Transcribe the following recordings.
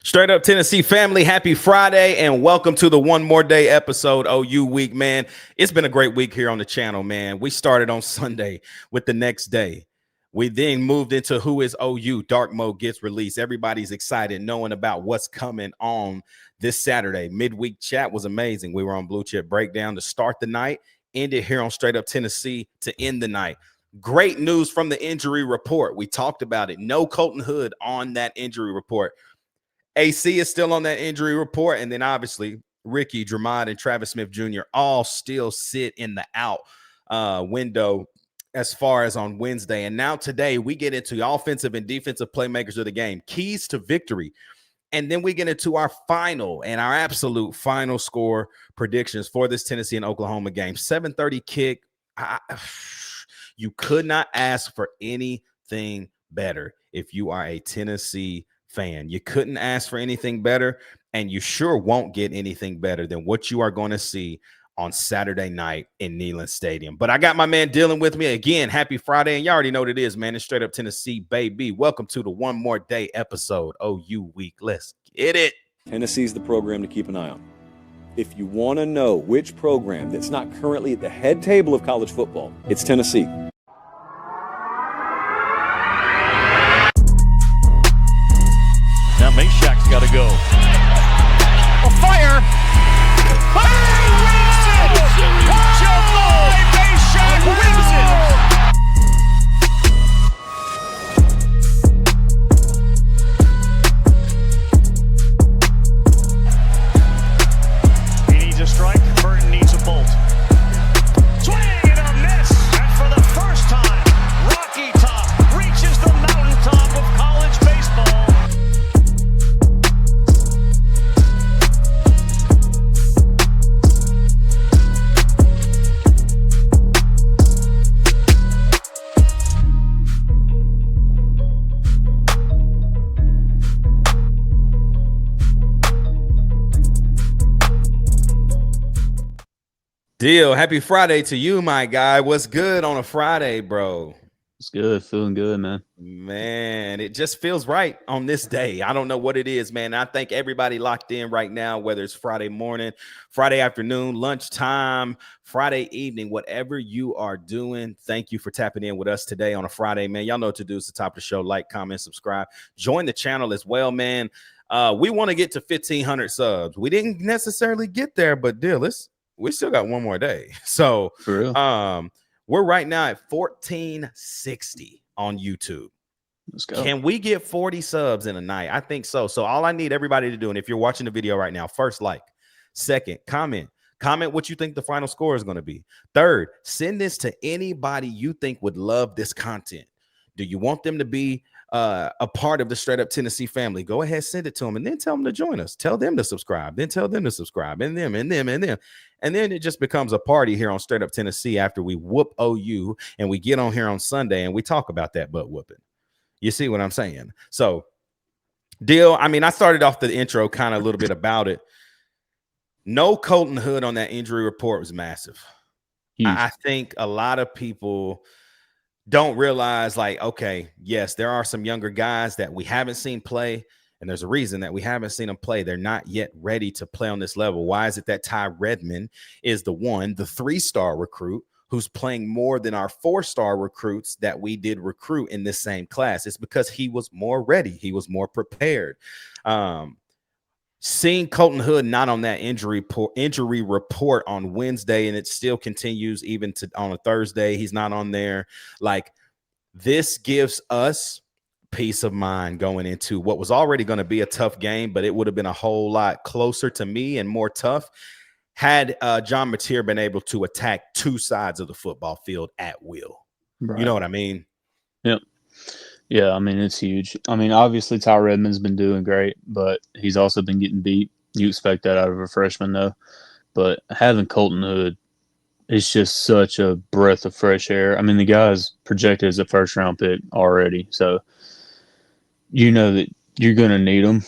Straight up Tennessee family, happy Friday and welcome to the One More Day episode, OU week, man. It's been a great week here on the channel, man. We started on Sunday with the next day. We then moved into Who is OU? Dark Mode gets released. Everybody's excited knowing about what's coming on this Saturday. Midweek chat was amazing. We were on Blue Chip Breakdown to start the night, ended here on Straight Up Tennessee to end the night. Great news from the injury report. We talked about it. No Colton Hood on that injury report. AC is still on that injury report. And then obviously Ricky, Dramond, and Travis Smith Jr. all still sit in the out window as far as on Wednesday. And now today we get into offensive and defensive playmakers of the game, keys to victory. And then we get into our final and our absolute final score predictions for this Tennessee and Oklahoma game. 7:30 kick. You could not ask for anything better if you are a Tennessee fan. You couldn't ask for anything better, and you sure won't get anything better than what you are going to see on Saturday night in Neyland Stadium. But I got my man Dylan with me again. Happy Friday, and you already know what it is, man. It's Straight Up Tennessee, baby. Welcome to the One More Day episode, OU week. Let's get it. Tennessee's the program to keep an eye on. If you want to know which program that's not currently at the head table of college football, it's Tennessee. Now Mashak's got to go. A fire! Fire! Wins it! July Mashak wins it! He needs a strike. Burton needs a bolt. Swing and a miss! And for the first time, Rocky Top reaches the mountaintop of college baseball. Deal. Happy Friday to you, my guy. What's good on a Friday, bro? It's good. Feeling good, man. Man, it just feels right on this day. I don't know what it is, man. I think everybody locked in right now, whether it's Friday morning, Friday afternoon, lunchtime, Friday evening, whatever you are doing. Thank you for tapping in with us today on a Friday, man. Y'all know what to do. It's the top of the show. Like, comment, subscribe. Join the channel as well, man. We want to get to 1,500 subs. We didn't necessarily get there, but deal, we still got one more day. So For real. we're right now at 1,460 on YouTube. Let's go. Can we get 40 subs in a night? I think so. So all I need everybody to do, and if you're watching the video right now, first like, second, comment what you think the final score is going to be. Third, send this to anybody you think would love this content. Do you want them to be a part of the Straight Up Tennessee family? Go ahead, send it to them, and then tell them to join us. Tell them to subscribe, then tell them to subscribe, and them, and them, and them. And then it just becomes a party here on Straight Up Tennessee after we whoop OU and we get on here on Sunday and we talk about that butt whooping. You see what I'm saying? So, deal. I mean, I started off the intro kind of a little bit about it. No Colton Hood on that injury report was massive. I think a lot of people don't realize, like, okay, yes, there are some younger guys that we haven't seen play, and there's a reason that we haven't seen them play. They're not yet ready to play on this level. Why is it that Ty Redmond is the 3-star recruit who's playing more than our 4-star recruits that we did recruit in this same class? It's because he was more ready. He was more prepared. Seeing Colton Hood not on that injury report on Wednesday, and it still continues even on a Thursday, he's not on there. Like, this gives us peace of mind going into what was already going to be a tough game, but it would have been a whole lot closer to me and more tough had John Mateer been able to attack two sides of the football field at will. Right. You know what I mean? Yep. Yeah, I mean, it's huge. I mean, obviously, Ty Redmond's been doing great, but he's also been getting beat. You expect that out of a freshman, though. But having Colton Hood is just such a breath of fresh air. I mean, the guy's projected as a first-round pick already, so you know that you're going to need him.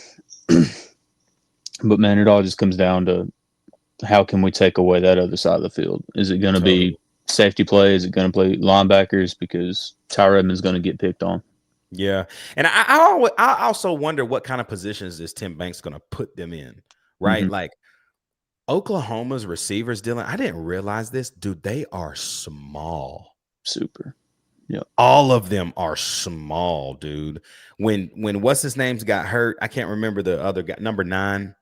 But, man, it all just comes down to how can we take away that other side of the field? Is it going to be safety play? Is it going to play linebackers? Because Ty Redmond's going to get picked on. Yeah. And I also wonder what kind of positions is Tim Banks going to put them in, right? Mhm. Like Oklahoma's receivers, Dylan, I didn't realize this. Dude, they are small. Super. Yep. All of them are small, dude. When what's his name's got hurt, I can't remember the other guy, number 9.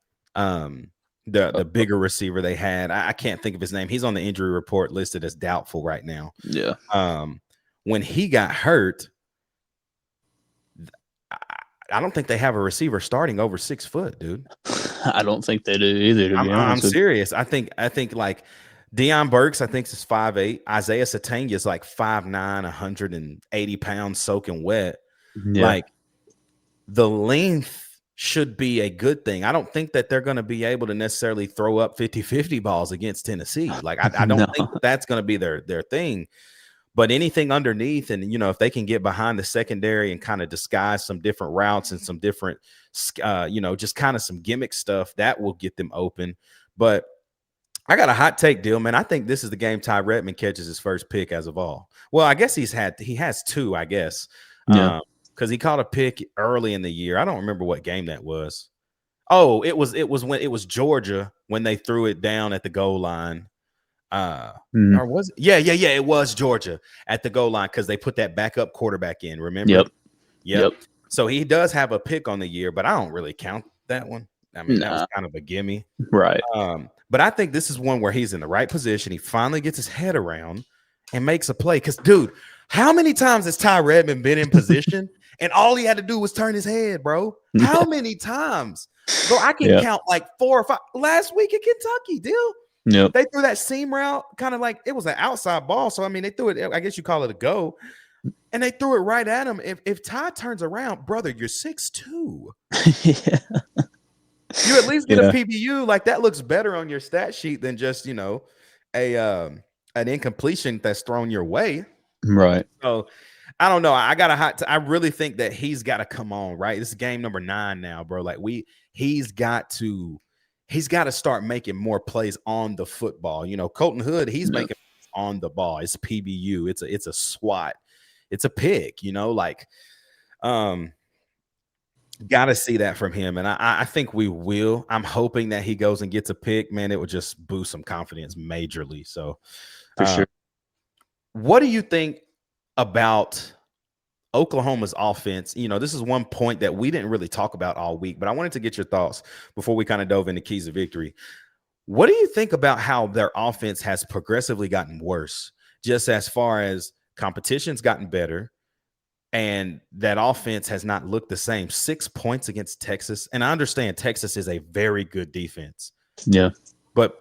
The bigger receiver they had. I can't think of his name. He's on the injury report listed as doubtful right now. Yeah. When he got hurt, I don't think they have a receiver starting over 6 foot, dude. I don't think they do either, to be I'm honest with you. serious. I think like Deion Burks, I think is 5'8". Isaiah Satania is like 5'9", 180 pounds soaking wet. Yeah. Like the length should be a good thing. I don't think that they're going to be able to necessarily throw up 50-50 balls against Tennessee. Like I don't No. think that's going to be their thing. But anything underneath, and if they can get behind the secondary and kind of disguise some different routes and some different, just kind of some gimmick stuff, that will get them open. But I got a hot take, deal, man. I think this is the game Ty Redmond catches his first pick as of all. Well, I guess he has 2, I guess. Yeah. Because he caught a pick early in the year. I don't remember what game that was. Oh, it was when it was Georgia when they threw it down at the goal line. Or was it? Yeah, it was Georgia at the goal line because they put that backup quarterback in. Remember? Yep. So he does have a pick on the year, but I don't really count that one. I mean, that was kind of a gimme, right? But I think this is one where he's in the right position. He finally gets his head around and makes a play. Because, dude, how many times has Ty Redmond been in position and all he had to do was turn his head, bro? How many times? Bro, I can count like 4 or 5. Last week in Kentucky, deal. Yep. They threw that seam route, kind of like it was an outside ball. So, I mean, they threw it, I guess you call it a go. And they threw it right at him. If Ty turns around, brother, you're 6'2". Yeah. You at least get a PBU. Like that looks better on your stat sheet than just, an incompletion that's thrown your way. Right. So I don't know. I got I really think that he's got to come on, right? This is game number 9 now, bro. Like he's got to start making more plays on the football. Colton Hood, he's making on the ball. It's PBU. It's a swat. It's a pick, got to see that from him. And I think we will. I'm hoping that he goes and gets a pick, man. It would just boost some confidence majorly. So for sure. What do you think about Oklahoma's offense? This is one point that we didn't really talk about all week, but I wanted to get your thoughts before we kind of dove into keys of victory. What do you think about how their offense has progressively gotten worse, just as far as competition's gotten better and that offense has not looked the same? 6 points against Texas. And I understand Texas is a very good defense. Yeah. But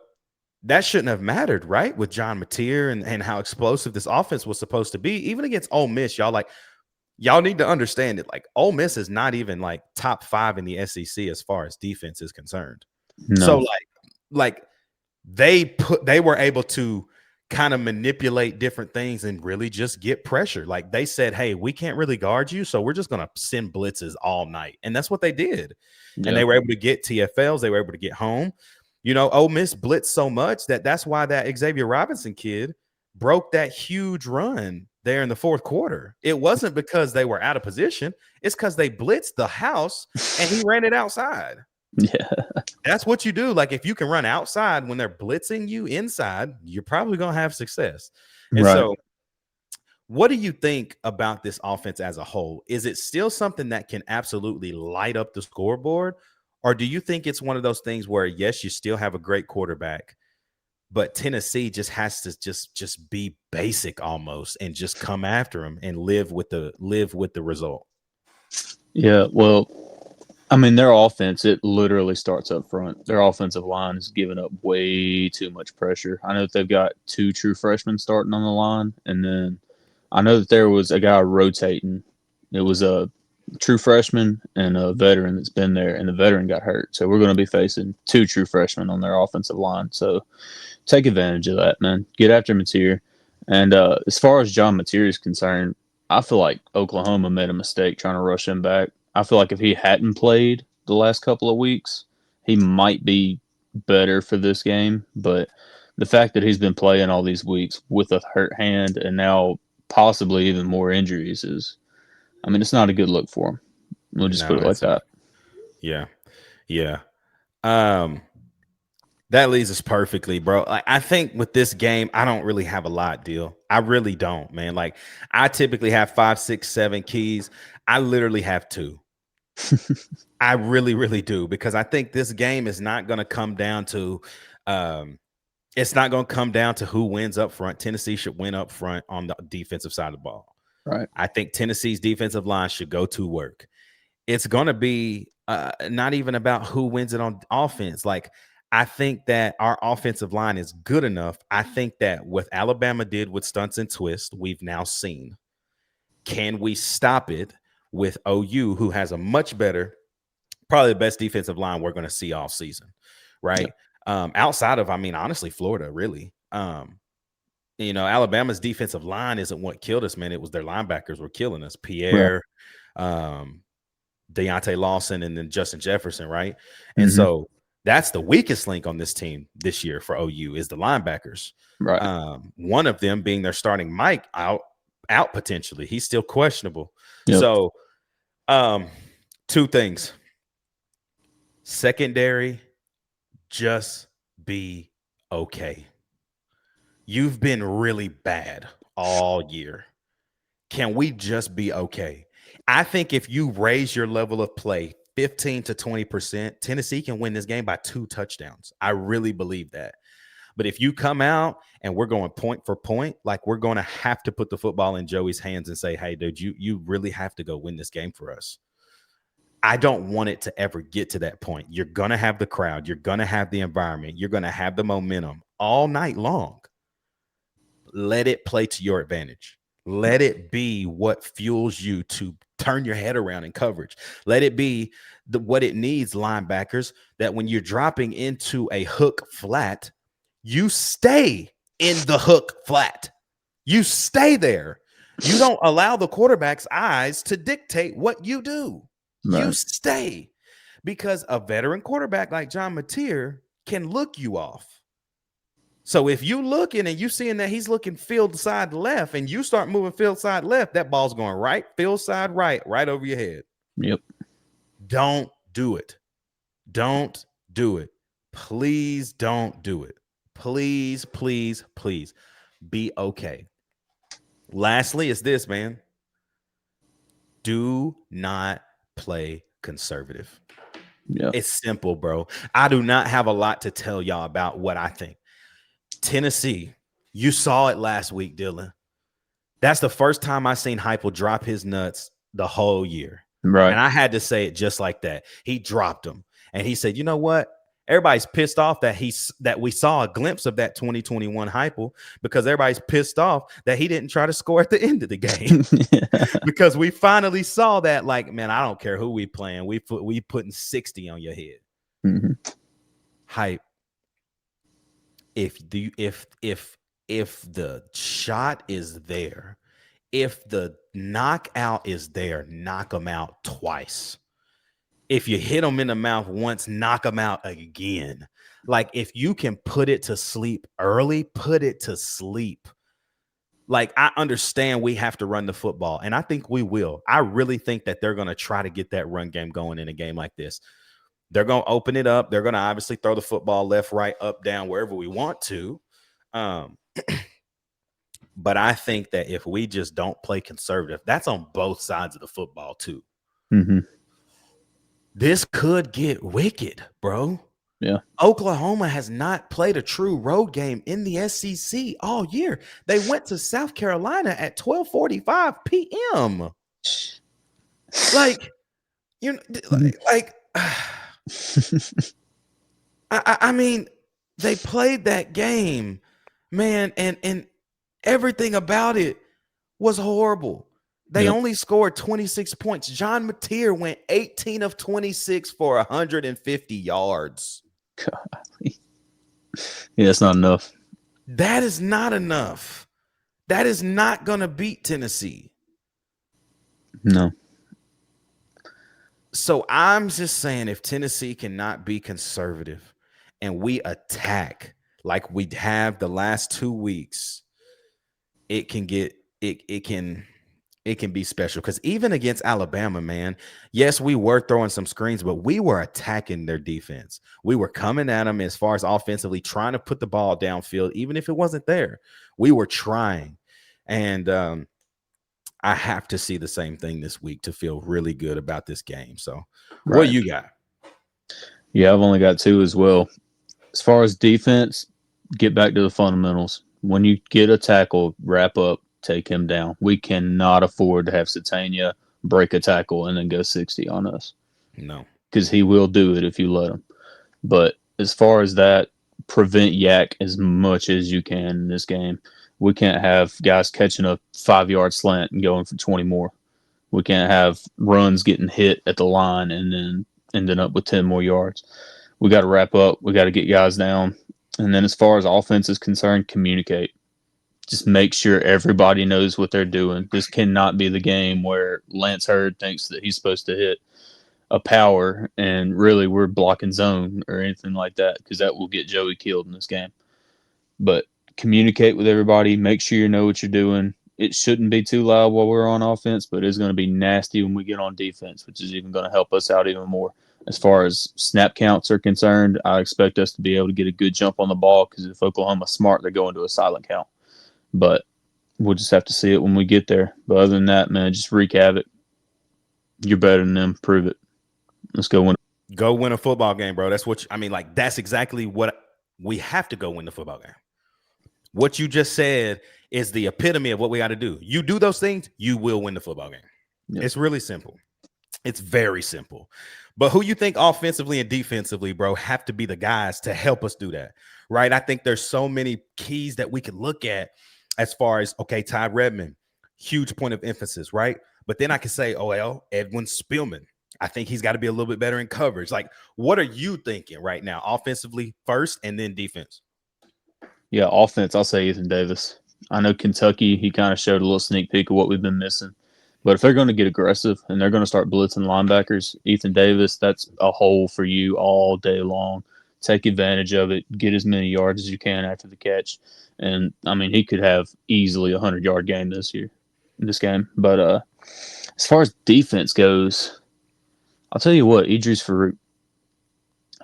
that shouldn't have mattered, right? With John Mateer and how explosive this offense was supposed to be. Even against Ole Miss, y'all need to understand it. Like Ole Miss is not even like top 5 in the SEC as far as defense is concerned. No. So like they were able to kind of manipulate different things and really just get pressure. Like they said, hey, we can't really guard you, so we're just going to send blitzes all night. And that's what they did. Yeah. And they were able to get TFLs. They were able to get home. Ole Miss blitzed so much that's why that Xavier Robinson kid broke that huge run there in the fourth quarter. It wasn't because they were out of position. It's because they blitzed the house and he ran it outside. Yeah. That's what you do. Like if you can run outside when they're blitzing you inside, you're probably going to have success. And so what do you think about this offense as a whole? Is it still something that can absolutely light up the scoreboard? Or do you think it's one of those things where, yes, you still have a great quarterback, but Tennessee just has to just be basic almost and just come after him and live with the result? Yeah, well, I mean, their offense, it literally starts up front. Their offensive line is giving up way too much pressure. I know that they've got 2 true freshmen starting on the line, and then I know that there was a guy rotating. It was a true freshman and a veteran that's been there, and the veteran got hurt. So we're going to be facing 2 true freshmen on their offensive line. So take advantage of that, man. Get after Mateer. And as far as John Mateer is concerned, I feel like Oklahoma made a mistake trying to rush him back. I feel like if he hadn't played the last couple of weeks, he might be better for this game. But the fact that he's been playing all these weeks with a hurt hand and now possibly even more injuries is I mean, it's not a good look for him. We'll just put it like that. Yeah. Yeah. That leads us perfectly, bro. Like, I think with this game, I don't really have a lot, deal. I really don't, man. Like, I typically have 5, 6, 7 keys. I literally have 2. I really, really do, because I think this game is not going to come down to it's not going to come down to who wins up front. Tennessee should win up front on the defensive side of the ball. Right. I think Tennessee's defensive line should go to work. It's going to be not even about who wins it on offense. Like, I think that our offensive line is good enough. I think that what Alabama did with stunts and twists, we've now seen. Can we stop it with OU, who has a much better, probably the best defensive line we're going to see all season, right? Yep. Outside of, I mean, honestly, Florida, really. Alabama's defensive line isn't what killed us, man. It was their linebackers were killing us. Pierre, Deontay Lawson, and then Justin Jefferson, right? And so that's the weakest link on this team this year for OU is the linebackers. Right. One of them being their starting Mike out potentially. He's still questionable. Yep. So 2 things. Secondary, just be okay. You've been really bad all year. Can we just be okay? I think if you raise your level of play 15 to 20%, Tennessee can win this game by 2 touchdowns. I really believe that. But if you come out and we're going point for point, like, we're going to have to put the football in Joey's hands and say, hey, dude, you really have to go win this game for us. I don't want it to ever get to that point. You're going to have the crowd. You're going to have the environment. You're going to have the momentum all night long. Let it play to your advantage. Let it be what fuels you to turn your head around in coverage. Let it be what it needs, linebackers, that when you're dropping into a hook flat, you stay in the hook flat. You stay there. You don't allow the quarterback's eyes to dictate what you do. Right. You stay, because a veteran quarterback like John Mateer can look you off. So if you looking and you seeing that he's looking field side left and you start moving field side left, that ball's going right, field side right over your head. Yep. Don't do it. Don't do it. Please don't do it. Please, please, please be okay. Lastly, is this, man. Do not play conservative. Yeah. It's simple, bro. I do not have a lot to tell y'all about what I think. Tennessee, you saw it last week, Dylan. That's the first time I seen Heupel drop his nuts the whole year. Right. And I had to say it just like that. He dropped them. And he said, you know what? Everybody's pissed off that we saw a glimpse of that 2021 Heupel, because everybody's pissed off that he didn't try to score at the end of the game. Because we finally saw that, like, man, I don't care who we playing. We putting 60 on your head. Mm-hmm. Hype. If the shot is there, if the knockout is there, knock them out twice. If you hit them in the mouth once, knock them out again. Like, if you can put it to sleep early, put it to sleep. Like, I understand we have to run the football, and I think we will. I really think that they're going to try to get that run game going in a game like this. They're going to open it up. They're going to obviously throw the football left, right, up, down, wherever we want to. But I think that if we just don't play conservative, that's on both sides of the football too. Mm-hmm. This could get wicked, bro. Yeah. Oklahoma has not played a true road game in the SEC all year. They went to South Carolina at 12:45 p.m. Like, you know, like I mean, they played that game, man, and everything about it was horrible. They only scored 26 points. John Mateer went 18 of 26 for 150 yards. Golly. Yeah, that's not enough. That is not enough. That is not going to beat Tennessee. No. So I'm just saying, if Tennessee cannot be conservative and we attack like we have the last 2 weeks, it can it can be special because even against Alabama, man, yes, we were throwing some screens, but we were attacking their defense. We were coming at them as far as offensively, trying to put the ball downfield, even if it wasn't there. We were trying. And I have to see the same thing this week to feel really good about this game. So what do you got? Yeah, I've only got 2 as well. As far as defense, get back to the fundamentals. When you get a tackle, wrap up, take him down. We cannot afford to have Satania break a tackle and then go 60 on us. No. Because he will do it if you let him. But as far as that, prevent yak as much as you can in this game. We can't have guys catching a 5-yard slant and going for 20 more. We can't have runs getting hit at the line and then ending up with 10 more yards. We got to wrap up. We got to get guys down. And then as far as offense is concerned, communicate. Just make sure everybody knows what they're doing. This cannot be the game where Lance Hurd thinks that he's supposed to hit a power and really we're blocking zone or anything like that, because that will get Joey killed in this game. But communicate with everybody. Make sure you know what you're doing. It shouldn't be too loud while we're on offense, but it's going to be nasty when we get on defense, which is even going to help us out even more. As far as snap counts are concerned, I expect us to be able to get a good jump on the ball, because if Oklahoma's smart, they're going to a silent count. But we'll just have to see it when we get there. But other than that, man, just wreak havoc. You're better than them. Prove it. Let's go win. Go win a football game, bro. That's what that's exactly what we have to go win the football game. What you just said is the epitome of what we got to do. You do those things, you will win the football game. Yep. It's really simple. It's very simple. But who you think offensively and defensively, bro, have to be the guys to help us do that, right? I think there's so many keys that we could look at as far as, okay, Ty Redmond, huge point of emphasis, right? But then I could say, Edwin Spielman. I think he's got to be a little bit better in coverage. Like, what are you thinking right now, offensively first and then defense? Yeah, offense, I'll say Ethan Davis. I know Kentucky, he kind of showed a little sneak peek of what we've been missing. But if they're going to get aggressive and they're going to start blitzing linebackers, Ethan Davis, that's a hole for you all day long. Take advantage of it. Get as many yards as you can after the catch. And, I mean, he could have easily a 100-yard game this game. But as far as defense goes, I'll tell you what, Idris Farouk,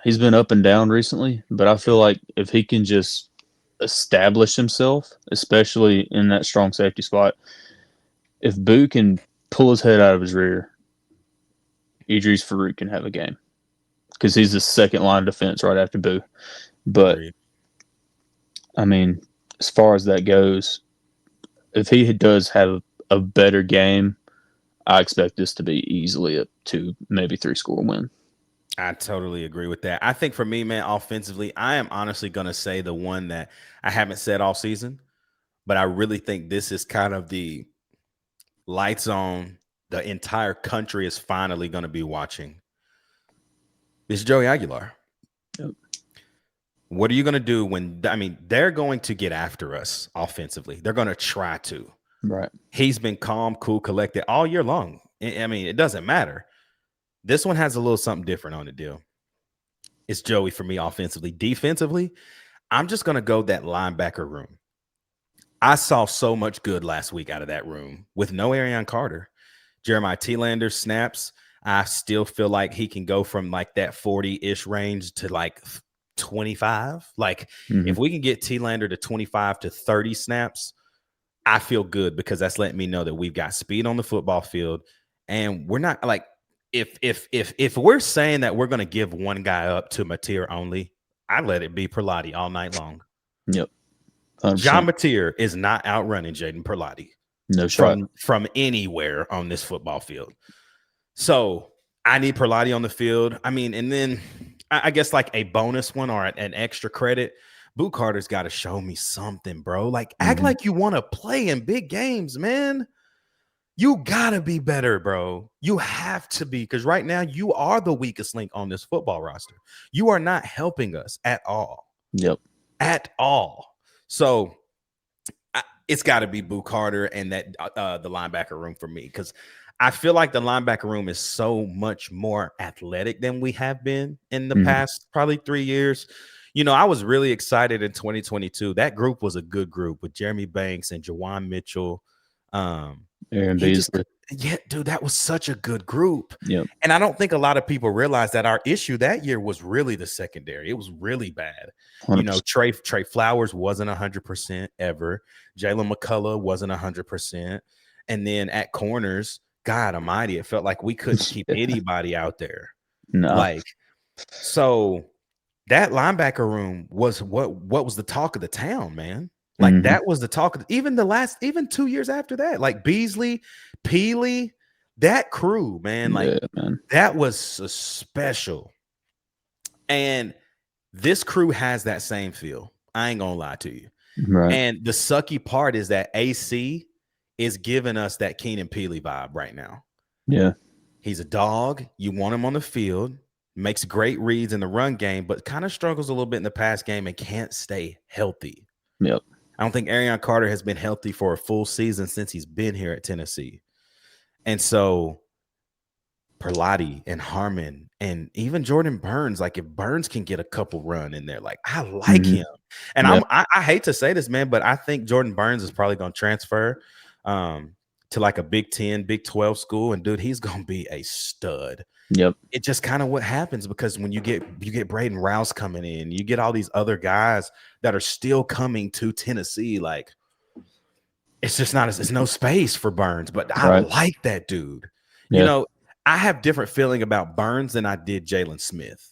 he's been up and down recently, but I feel like if he can just establish himself, especially in that strong safety spot, if Boo can pull his head out of his rear, Idris Farouk can have a game, because he's the second line of defense right after Boo. But, I mean, as far as that goes, if he does have a better game, I expect this to be easily a 2, maybe 3-score win. I totally agree with that. I think for me, man, offensively, I am honestly going to say the one that I haven't said all season, but I really think this is kind of the lights on. The entire country is finally going to be watching. It's Joey Aguilar. Yep. What are you going to do when, they're going to get after us offensively. They're going to try to. Right. He's been calm, cool, collected all year long. It doesn't matter. This one has a little something different on the deal. It's Joey for me offensively. Defensively, I'm just going to go that linebacker room. I saw so much good last week out of that room with no Arion Carter. Jeremiah Telander snaps. I still feel like he can go from like that 40-ish range to like 25. Like if we can get Telander to 25 to 30 snaps, I feel good, because that's letting me know that we've got speed on the football field. And we're not like, if we're saying that we're going to give one guy up to Mateer only, I let it be Perlotti all night long. Yep. 100%. John Mateer is not outrunning Jaden Perlotti. No shot. From anywhere on this football field. So I need Perlotti on the field. And then I guess like a bonus one or an extra credit, Boo Carter's got to show me something, bro. Like, act like you want to play in big games, man. You got to be better, bro. You have to be, because right now you are the weakest link on this football roster. You are not helping us at all. Yep. At all. So it's got to be Boo Carter and that the linebacker room for me, because I feel like the linebacker room is so much more athletic than we have been in the past probably 3 years. I was really excited in 2022. That group was a good group with Jeremy Banks and Jawan Mitchell. Aaron He just, Beasley. yeah, dude, that was such a good group. Yep. And I don't think a lot of people realize that our issue that year was really the secondary. It was really bad. 100%. Trey Flowers wasn't 100% ever. Jalen McCullough wasn't 100%. And then at corners, God almighty, it felt like we couldn't keep anybody out there. No. So that linebacker room was what was the talk of the town, man. Like that was the talk of even 2 years after that, like Beasley, Peely, that crew, man, that was special. And this crew has that same feel. I ain't gonna lie to you. Right. And the sucky part is that AC is giving us that Keenan Peely vibe right now. Yeah. He's a dog. You want him on the field, makes great reads in the run game, but kind of struggles a little bit in the pass game and can't stay healthy. Yep. I don't think Arion Carter has been healthy for a full season since he's been here at Tennessee. And so Perlotti and Harmon and even Jordan Burns, like if Burns can get a couple run in there, like I like him. And I hate to say this, man, but I think Jordan Burns is probably going to transfer to like a Big 10, Big 12 school. And dude, he's going to be a stud. Yep. It just kind of what happens because when you get Braden Rouse coming in, you get all these other guys that are still coming to Tennessee. Like it's just not, there's no space for Burns, but I like that dude. Yeah. You know, I have different feeling about Burns than I did Jalen Smith.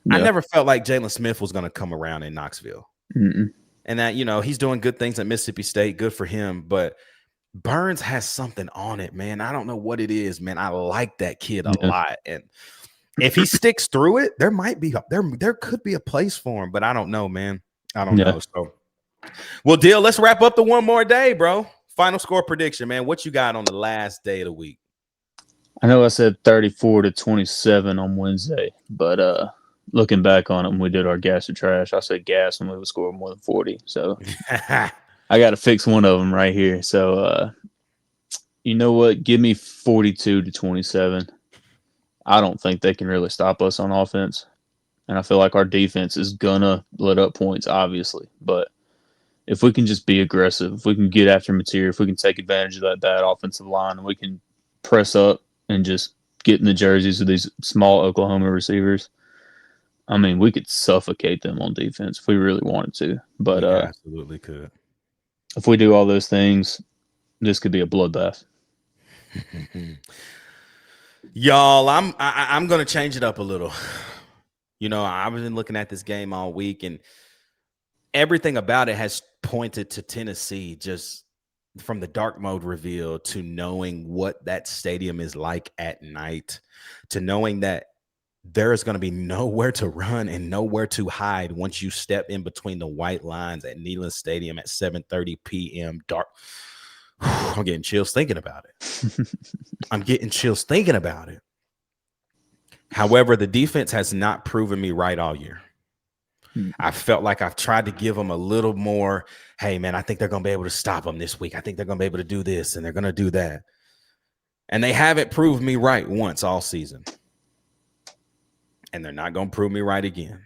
Yeah. I never felt like Jalen Smith was going to come around in Knoxville. And that, you know, he's doing good things at Mississippi State. Good for him. But Burns has something on it, man. I don't know what it is, man. I like that kid a lot. And if he sticks through it, there could be a place for him, but I don't know, man. I don't know. So, well, Deal, let's wrap up the one more day, bro. Final score prediction, man. What you got on the last day of the week? I know I said 34-27 on Wednesday, but looking back on it, when we did our gas or trash, I said gas and we would score more than 40. So I got to fix one of them right here. So, you know what? Give me 42-27. I don't think they can really stop us on offense. And I feel like our defense is going to let up points, obviously. But if we can just be aggressive, if we can get after material, if we can take advantage of that bad offensive line, and we can press up and just get in the jerseys of these small Oklahoma receivers, I mean, we could suffocate them on defense if we really wanted to. But absolutely could. If we do all those things, this could be a bloodbath. Y'all, I'm going to change it up a little. You know, I've been looking at this game all week, and everything about it has pointed to Tennessee, just from the dark mode reveal to knowing what that stadium is like at night, to knowing that there is going to be nowhere to run and nowhere to hide once you step in between the white lines at Neyland Stadium at 7:30 p.m. dark. I'm getting chills thinking about it. I'm getting chills thinking about it. However, the defense has not proven me right all year. I felt like I've tried to give them a little more, hey, man, I think they're going to be able to stop them this week. I think they're going to be able to do this, and they're going to do that. And they haven't proved me right once all season. And they're not going to prove me right again.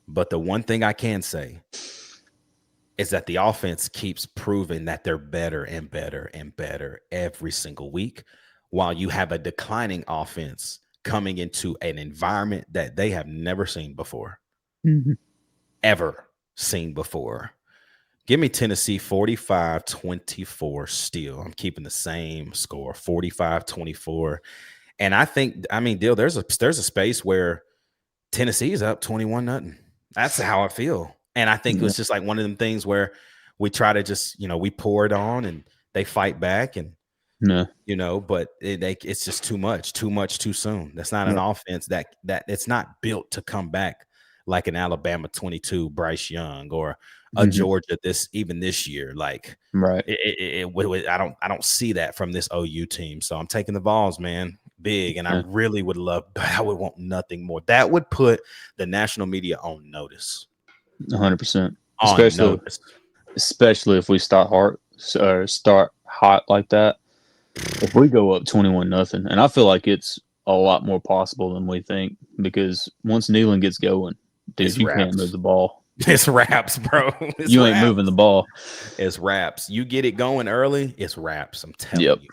But the one thing I can say is that the offense keeps proving that they're better and better and better every single week, while you have a declining offense coming into an environment that they have never seen before. Ever seen before. Give me Tennessee 45-24 still. I'm keeping the same score, 45-24. And I think, I mean, Dill, there's a space where Tennessee is up 21-0. That's how I feel. And I think it's just like one of them things where we try to just, you know, we pour it on and they fight back, and you know, but it's just too much too soon. That's not an offense that it's not built to come back like an Alabama 22 Bryce Young or a Georgia this year. Like, right. I don't see that from this OU team. So I'm taking the Vols, man, big. And I really would love, I would want nothing more. That would put the national media on notice. 100%. Especially if we start hot like that. If we go up 21-0, and I feel like it's a lot more possible than we think, because once Neyland gets going, dude, you can't move the ball. It's wraps, bro. It's You ain't wraps. moving the ball. It's wraps. You get it going early, it's wraps. I'm telling Yep. you.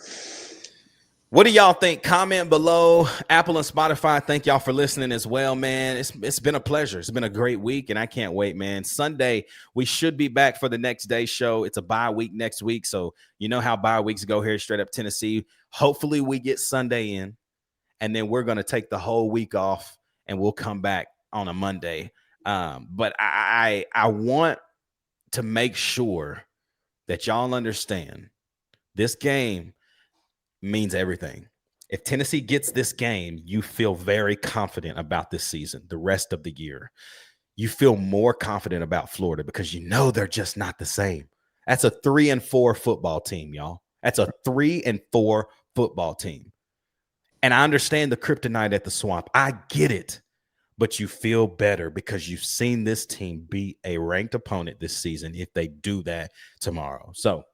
What do y'all think? Comment below. Apple and Spotify, thank y'all for listening as well, man. It's been a pleasure. It's been a great week, and I can't wait, man. Sunday, we should be back for the next day show. It's a bye week next week, so you know how bye weeks go here, straight up Tennessee. Hopefully, we get Sunday in, and then we're going to take the whole week off, and we'll come back on a Monday. But I want to make sure that y'all understand this game means everything. If Tennessee gets this game, you feel very confident about this season, the rest of the year. You feel more confident about Florida because you know they're just not the same. That's a 3-4 football team, y'all. That's a 3-4 football team. And I understand the kryptonite at the Swamp. I get it. But you feel better because you've seen this team beat a ranked opponent this season if they do that tomorrow. So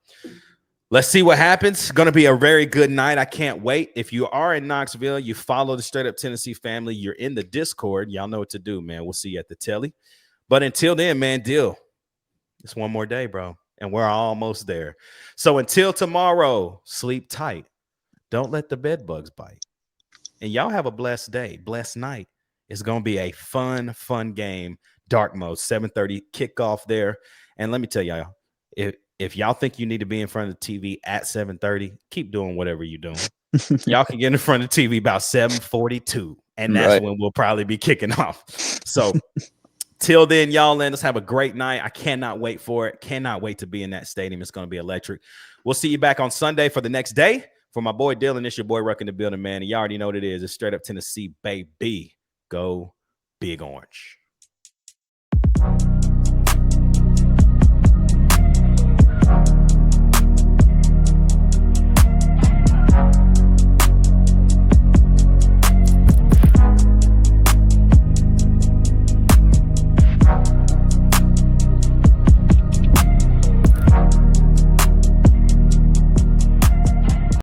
let's see what happens. Going to be a very good night. I can't wait. If you are in Knoxville, you follow the Straight Up Tennessee family, you're in the Discord, y'all know what to do, man. We'll see you at the telly. But until then, man, deal. It's one more day, bro, and we're almost there. So until tomorrow, sleep tight. Don't let the bed bugs bite. And y'all have a blessed day, blessed night. It's going to be a fun game. Dark mode, 7:30 kickoff there. And let me tell y'all, if y'all think you need to be in front of the TV at 7:30, keep doing whatever you're doing. Y'all can get in front of the TV about 7:42, and that's when we'll probably be kicking off. So till then, y'all, let's have a great night. I cannot wait for it. Cannot wait to be in that stadium. It's going to be electric. We'll see you back on Sunday for the next day. For my boy Dylan, it's your boy Ruck in the building, man. And y'all already know what it is. It's Straight Up Tennessee, baby. Go Big Orange.